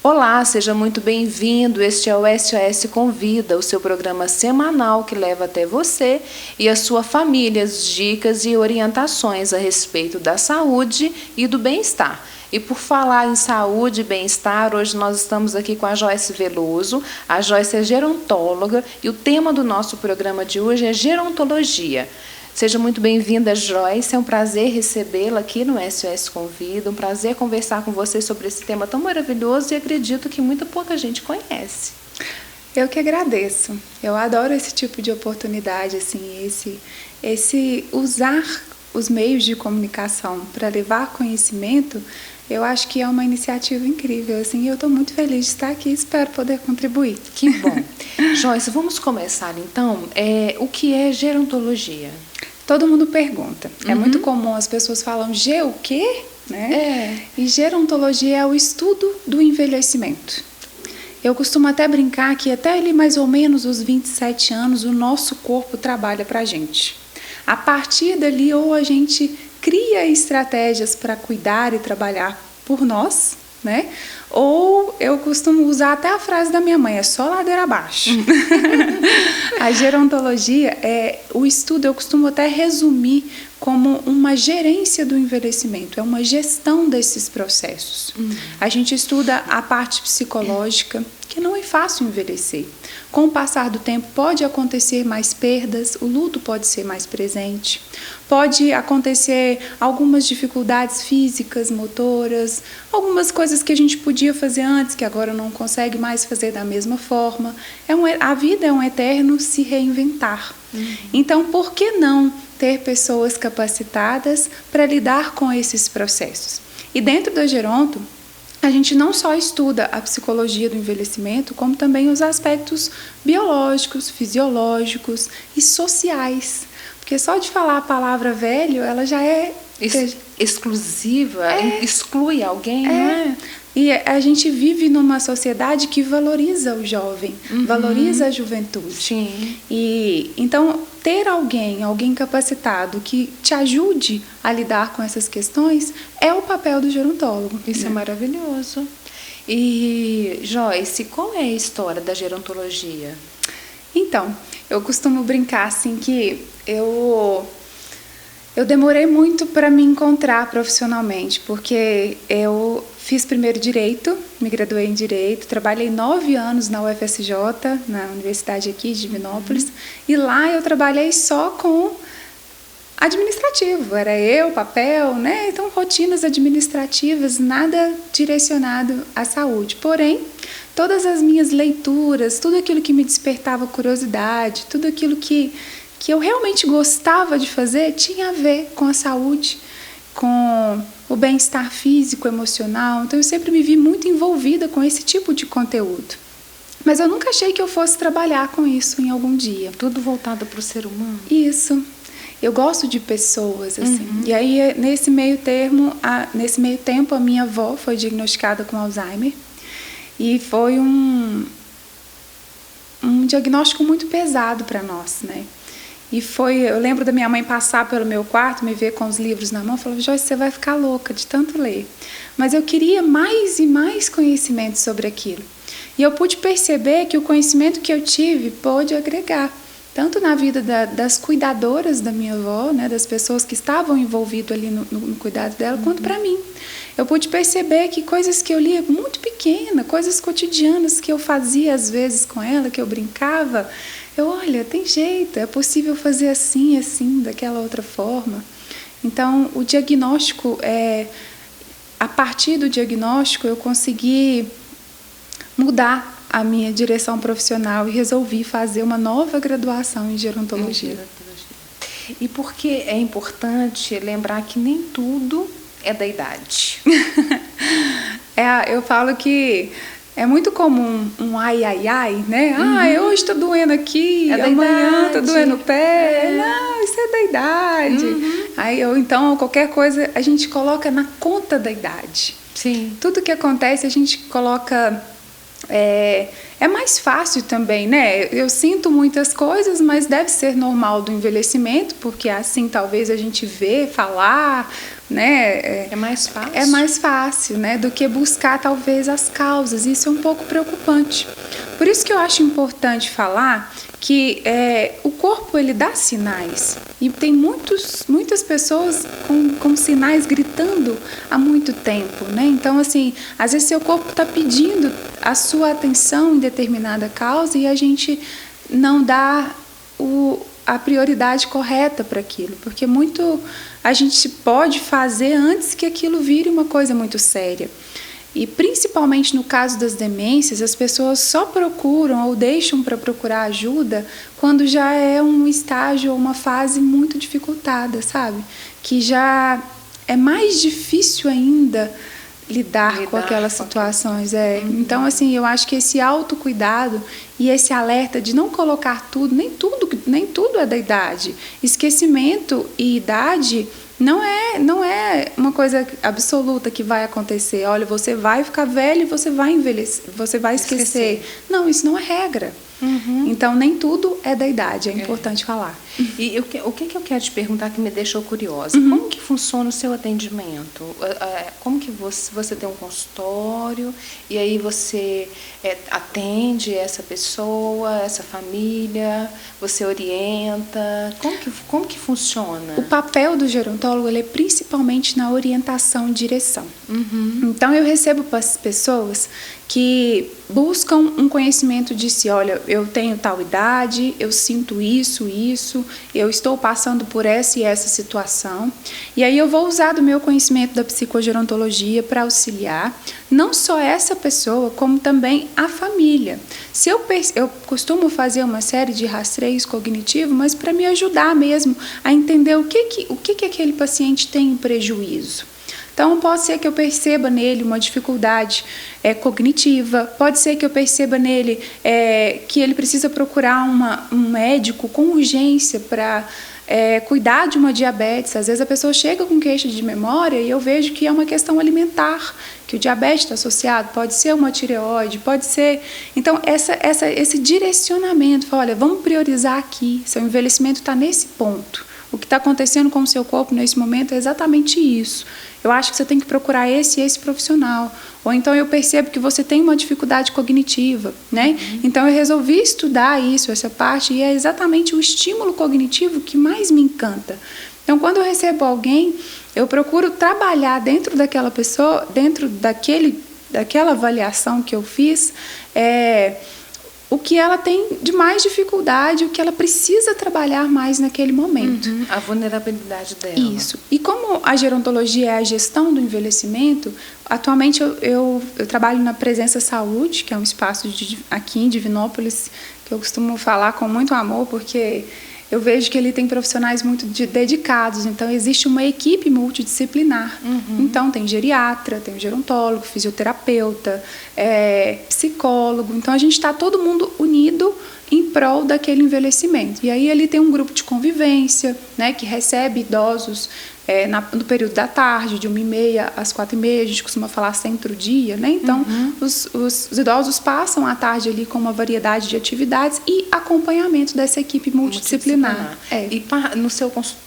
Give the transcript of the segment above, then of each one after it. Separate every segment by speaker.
Speaker 1: Olá, seja muito bem-vindo. Este é o SOS Convida, o seu programa semanal que leva até você e a sua família as dicas e orientações a respeito da saúde e do bem-estar. E por falar em saúde e bem-estar, hoje nós estamos aqui com a Joyce Veloso. A Joyce é gerontóloga e o tema do nosso programa de hoje é gerontologia. Seja muito bem-vinda, Joyce. É um prazer recebê-la aqui no SOS Convida. Um prazer conversar com você sobre esse tema tão maravilhoso e acredito que muita pouca gente conhece.
Speaker 2: Eu que agradeço. Eu adoro esse tipo de oportunidade, assim, esse usar os meios de comunicação para levar conhecimento. Eu acho que é uma iniciativa incrível, assim, eu estou muito feliz de estar aqui e espero poder contribuir.
Speaker 1: Que bom. Joyce, vamos começar então. O que é gerontologia?
Speaker 2: Todo mundo pergunta. É muito comum as pessoas falam, o quê? Né? E gerontologia é o estudo do envelhecimento. Eu costumo até brincar que até ali mais ou menos os 27 anos o nosso corpo trabalha para a gente. A partir dali ou a gente cria estratégias para cuidar e trabalhar por nós, né? Ou eu costumo usar até a frase da minha mãe, é só ladeira abaixo. A gerontologia é o estudo, eu costumo até resumir como uma gerência do envelhecimento, é uma gestão desses processos. A gente estuda a parte psicológica, que não é fácil envelhecer. Com o passar do tempo pode acontecer mais perdas, o luto pode ser mais presente, pode acontecer algumas dificuldades físicas, motoras, algumas coisas que a gente podia fazer antes, que agora não consegue mais fazer da mesma forma. A vida é um eterno se reinventar. Então, por que não ter pessoas capacitadas para lidar com esses processos? E dentro da Geronto, a gente não só estuda a psicologia do envelhecimento, como também os aspectos biológicos, fisiológicos e sociais. Porque só de falar a palavra velho, ela já é
Speaker 1: exclusiva, exclui alguém, não é?
Speaker 2: E a gente vive numa sociedade que valoriza o jovem, valoriza a juventude.
Speaker 1: Sim.
Speaker 2: E então ter alguém capacitado que te ajude a lidar com essas questões é o papel do gerontólogo.
Speaker 1: Isso é maravilhoso. E Joyce, qual é a história da gerontologia?
Speaker 2: Então, eu costumo brincar assim que eu demorei muito para me encontrar profissionalmente, porque eu fiz primeiro Direito, me graduei em Direito, trabalhei 9 anos na UFSJ, na Universidade aqui de Divinópolis, e lá eu trabalhei só com administrativo, era eu, papel, né? Então rotinas administrativas, nada direcionado à saúde. Porém, todas as minhas leituras, tudo aquilo que me despertava curiosidade, tudo aquilo que eu realmente gostava de fazer tinha a ver com a saúde, com o bem-estar físico, emocional. Então eu sempre me vi muito envolvida com esse tipo de conteúdo. Mas eu nunca achei que eu fosse trabalhar com isso em algum dia.
Speaker 1: Tudo voltado para o ser humano?
Speaker 2: Isso. Eu gosto de pessoas, assim. E aí, nesse meio tempo, a minha avó foi diagnosticada com Alzheimer. E foi um diagnóstico muito pesado para nós, né? E eu lembro da minha mãe passar pelo meu quarto, me ver com os livros na mão, falava, Joyce, você vai ficar louca de tanto ler. Mas eu queria mais e mais conhecimento sobre aquilo. E eu pude perceber que o conhecimento que eu tive pôde agregar, tanto na vida das cuidadoras da minha avó, né, das pessoas que estavam envolvidas ali no cuidado dela, quanto para mim. Eu pude perceber que coisas que eu lia muito pequenas, coisas cotidianas que eu fazia às vezes com ela, que eu brincava, olha, tem jeito, é possível fazer assim, daquela outra forma. Então, o diagnóstico, a partir do diagnóstico, eu consegui mudar a minha direção profissional e resolvi fazer uma nova graduação em gerontologia.
Speaker 1: E por que é importante lembrar que nem tudo é da idade?
Speaker 2: Eu falo que é muito comum um ai, né? Hoje está doendo aqui, amanhã está doendo o pé. Não, isso é da idade. Então, qualquer coisa a gente coloca na conta da idade.
Speaker 1: Sim.
Speaker 2: Tudo que acontece a gente coloca... É mais fácil também, né? Eu sinto muitas coisas, mas deve ser normal do envelhecimento, porque assim talvez a gente vê, falar, né?
Speaker 1: É mais fácil.
Speaker 2: É mais fácil, né? Do que buscar talvez as causas. Isso é um pouco preocupante. Por isso que eu acho importante falar que o corpo ele dá sinais e tem muitas pessoas com sinais gritando há muito tempo, né? Então, assim, às vezes seu corpo está pedindo a sua atenção em determinada causa e a gente não dá a prioridade correta para aquilo, porque muito a gente pode fazer antes que aquilo vire uma coisa muito séria. E principalmente no caso das demências, as pessoas só procuram ou deixam para procurar ajuda quando já é um estágio ou uma fase muito dificultada, sabe? Que já é mais difícil ainda lidar com aquelas situações. Então, assim, eu acho que esse autocuidado e esse alerta de não colocar tudo, nem tudo é da idade. Esquecimento e idade não é uma coisa absoluta que vai acontecer. Olha, você vai ficar velho e você vai envelhecer, você vai esquecer. Não, isso não é regra. Então, nem tudo é da idade, é importante falar.
Speaker 1: E o que eu quero te perguntar que me deixou curiosa? Como que funciona o seu atendimento? Como que você tem um consultório e aí você atende essa pessoa, essa família, você orienta? Como que funciona?
Speaker 2: O papel do gerontólogo ele é principalmente na orientação e direção. Então, eu recebo pessoas que buscam um conhecimento de si. Olha, eu tenho tal idade, eu sinto isso, eu estou passando por essa e essa situação. E aí eu vou usar do meu conhecimento da psicogerontologia para auxiliar não só essa pessoa, como também a família. Eu costumo fazer uma série de rastreios cognitivos, mas para me ajudar mesmo a entender o que aquele paciente tem em prejuízo. Então, pode ser que eu perceba nele uma dificuldade cognitiva, pode ser que eu perceba nele que ele precisa procurar um médico com urgência para cuidar de uma diabetes. Às vezes a pessoa chega com queixa de memória e eu vejo que é uma questão alimentar, que o diabetes está associado, pode ser uma tireoide, pode ser... Então, esse direcionamento, olha, vamos priorizar aqui, seu envelhecimento está nesse ponto. O que está acontecendo com o seu corpo nesse momento é exatamente isso. Eu acho que você tem que procurar esse profissional. Ou então eu percebo que você tem uma dificuldade cognitiva, né? Então eu resolvi estudar essa parte, e é exatamente o estímulo cognitivo que mais me encanta. Então, quando eu recebo alguém, eu procuro trabalhar dentro daquela pessoa, dentro daquela avaliação que eu fiz, o que ela tem de mais dificuldade, o que ela precisa trabalhar mais naquele momento.
Speaker 1: A vulnerabilidade dela.
Speaker 2: Isso. E como a gerontologia é a gestão do envelhecimento, atualmente eu trabalho na Presença Saúde, que é um espaço aqui em Divinópolis, que eu costumo falar com muito amor, porque eu vejo que ele tem profissionais muito dedicados, então existe uma equipe multidisciplinar. Então tem geriatra, tem gerontólogo, fisioterapeuta, psicólogo. Então a gente está todo mundo unido em prol daquele envelhecimento. E aí ele tem um grupo de convivência, né, que recebe idosos no período da tarde, de 1h30 às 4h30, a gente costuma falar centro-dia, né? Então, os idosos passam a tarde ali com uma variedade de atividades e acompanhamento dessa equipe multidisciplinar.
Speaker 1: E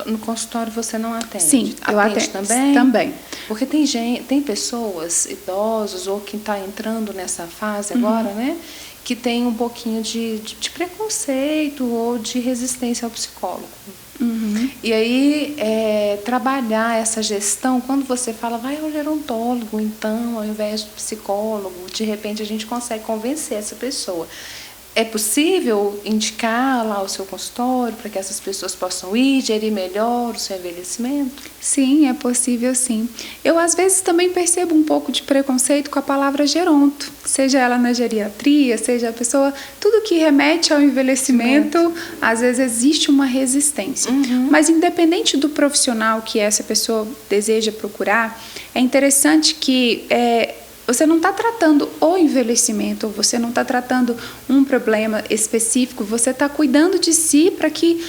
Speaker 1: no consultório você não atende?
Speaker 2: Sim, eu atendo
Speaker 1: também?
Speaker 2: Também.
Speaker 1: Porque tem pessoas, idosos, ou quem está entrando nessa fase agora, né? Que tem um pouquinho de preconceito ou de resistência ao psicólogo. E aí, trabalhar essa gestão, quando você fala, vai ao gerontólogo, então, ao invés do psicólogo, de repente a gente consegue convencer essa pessoa. É possível indicar lá o seu consultório para que essas pessoas possam ir, gerir melhor o seu envelhecimento?
Speaker 2: Sim, é possível sim. Eu, às vezes, também percebo um pouco de preconceito com a palavra geronto, seja ela na geriatria, seja a pessoa... Tudo que remete ao envelhecimento, às vezes existe uma resistência. Mas, independente do profissional que essa pessoa deseja procurar, é interessante que... você não está tratando o envelhecimento, ou você não está tratando um problema específico, você está cuidando de si para que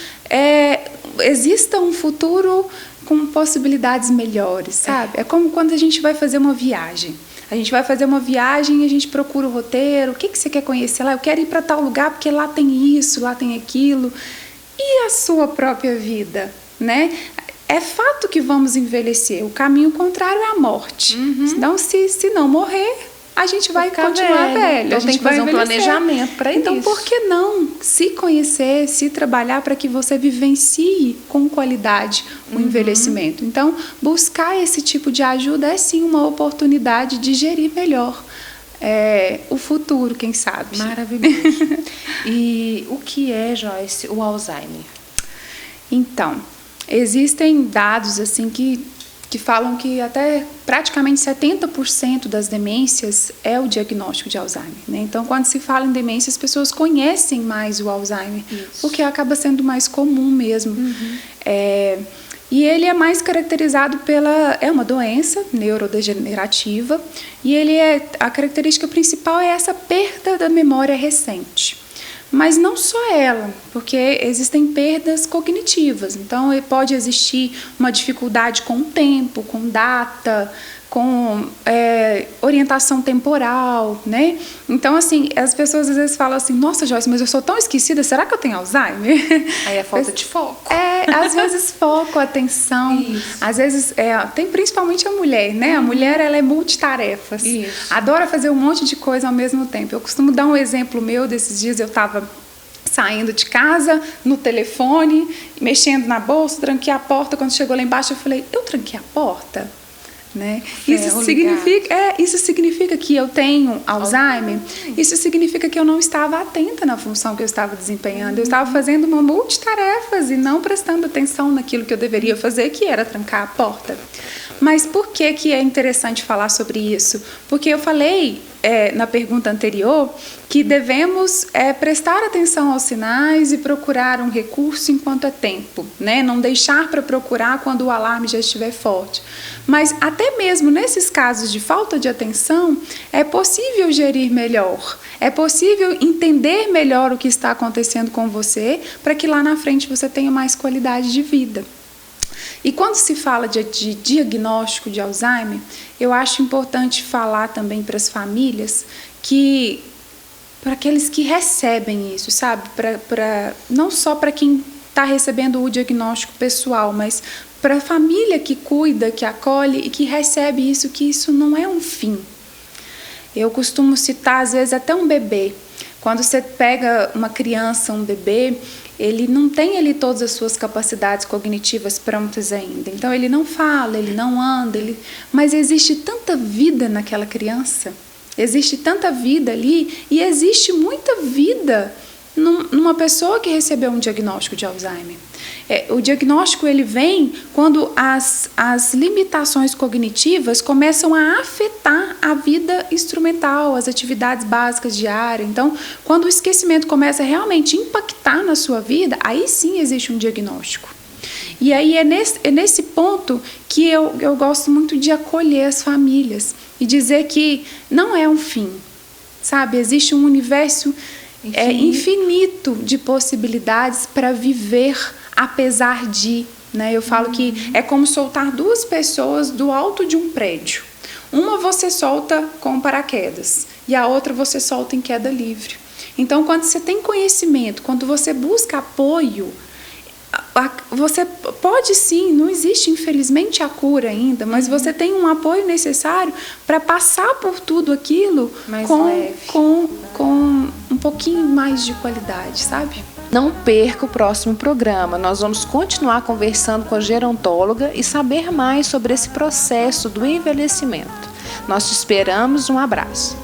Speaker 2: exista um futuro com possibilidades melhores, sabe? É como quando a gente vai fazer uma viagem. A gente vai fazer uma viagem e a gente procura o roteiro, o que você quer conhecer lá? Eu quero ir para tal lugar porque lá tem isso, lá tem aquilo. E a sua própria vida, né? é fato que vamos envelhecer. O caminho contrário é a morte. Então, se não morrer, a gente vai continuar velho.
Speaker 1: Então,
Speaker 2: a gente
Speaker 1: tem que fazer um planejamento para isso.
Speaker 2: Então, por que não se conhecer, se trabalhar para que você vivencie com qualidade o envelhecimento? Então, buscar esse tipo de ajuda é sim uma oportunidade de gerir melhor o futuro, quem sabe.
Speaker 1: Maravilhoso. E o que é, Joyce, o Alzheimer?
Speaker 2: Então, existem dados assim que falam que até praticamente 70% das demências é o diagnóstico de Alzheimer, né? Então, quando se fala em demência, as pessoas conhecem mais o Alzheimer, porque acaba sendo mais comum mesmo. E ele é mais caracterizado é uma doença neurodegenerativa, e a característica principal é essa perda da memória recente. Mas não só ela, porque existem perdas cognitivas. Então, pode existir uma dificuldade com o tempo, com data, com orientação temporal, né? Então, assim, as pessoas às vezes falam assim, nossa, Joyce, mas eu sou tão esquecida, será que eu tenho Alzheimer?
Speaker 1: Aí é falta de foco.
Speaker 2: Às vezes foco, atenção. Isso. Às vezes, tem principalmente a mulher, né? A mulher, ela é multitarefas. Isso. Adora fazer um monte de coisa ao mesmo tempo. Eu costumo dar um exemplo meu desses dias, eu estava saindo de casa, no telefone, mexendo na bolsa, tranquei a porta. Quando chegou lá embaixo, eu falei, eu tranquei a porta? Né? Isso significa que eu tenho Alzheimer? Isso significa que eu não estava atenta na função que eu estava desempenhando. Eu estava fazendo uma multitarefas e não prestando atenção naquilo que eu deveria fazer, que era trancar a porta. Mas por que é interessante falar sobre isso? Porque eu falei na pergunta anterior que devemos prestar atenção aos sinais e procurar um recurso enquanto é tempo, né? Não deixar para procurar quando o alarme já estiver forte. Mas até mesmo nesses casos de falta de atenção, é possível gerir melhor, é possível entender melhor o que está acontecendo com você para que lá na frente você tenha mais qualidade de vida. E quando se fala de diagnóstico de Alzheimer, eu acho importante falar também para as famílias que, para aqueles que recebem isso, sabe? Não só para quem está recebendo o diagnóstico pessoal, mas para a família que cuida, que acolhe e que recebe isso, que isso não é um fim. Eu costumo citar, às vezes, até um bebê. Quando você pega uma criança, um bebê, ele não tem ali todas as suas capacidades cognitivas prontas ainda. Então, ele não fala, ele não anda, mas existe tanta vida naquela criança, existe tanta vida ali, e existe muita vida numa pessoa que recebeu um diagnóstico de Alzheimer. O diagnóstico ele vem quando as limitações cognitivas começam a afetar a vida instrumental, as atividades básicas diárias. Então, quando o esquecimento começa a realmente impactar na sua vida, aí sim existe um diagnóstico. E aí é nesse ponto que eu gosto muito de acolher as famílias e dizer que não é um fim, sabe? Existe um universo infinito de possibilidades para viver apesar de, né? Eu falo que é como soltar duas pessoas do alto de um prédio. Uma você solta com paraquedas e a outra você solta em queda livre. Então, quando você tem conhecimento, quando você busca apoio, você pode sim, não existe infelizmente a cura ainda, mas você tem um apoio necessário para passar por tudo aquilo com um pouquinho mais de qualidade, sabe?
Speaker 1: Não perca o próximo programa. Nós vamos continuar conversando com a gerontóloga e saber mais sobre esse processo do envelhecimento. Nós te esperamos. Um abraço.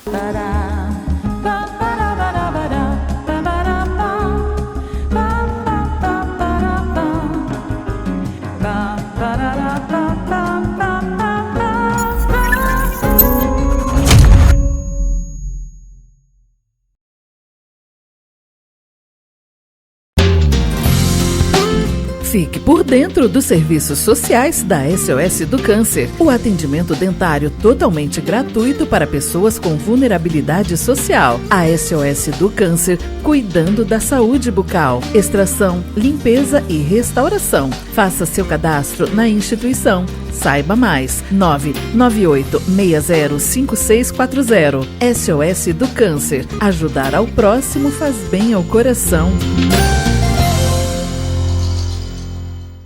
Speaker 3: Fique por dentro dos serviços sociais da SOS do Câncer. O atendimento dentário totalmente gratuito para pessoas com vulnerabilidade social. A SOS do Câncer, cuidando da saúde bucal. Extração, limpeza e restauração. Faça seu cadastro na instituição. Saiba mais, 998605640. SOS do Câncer. Ajudar ao próximo faz bem ao coração.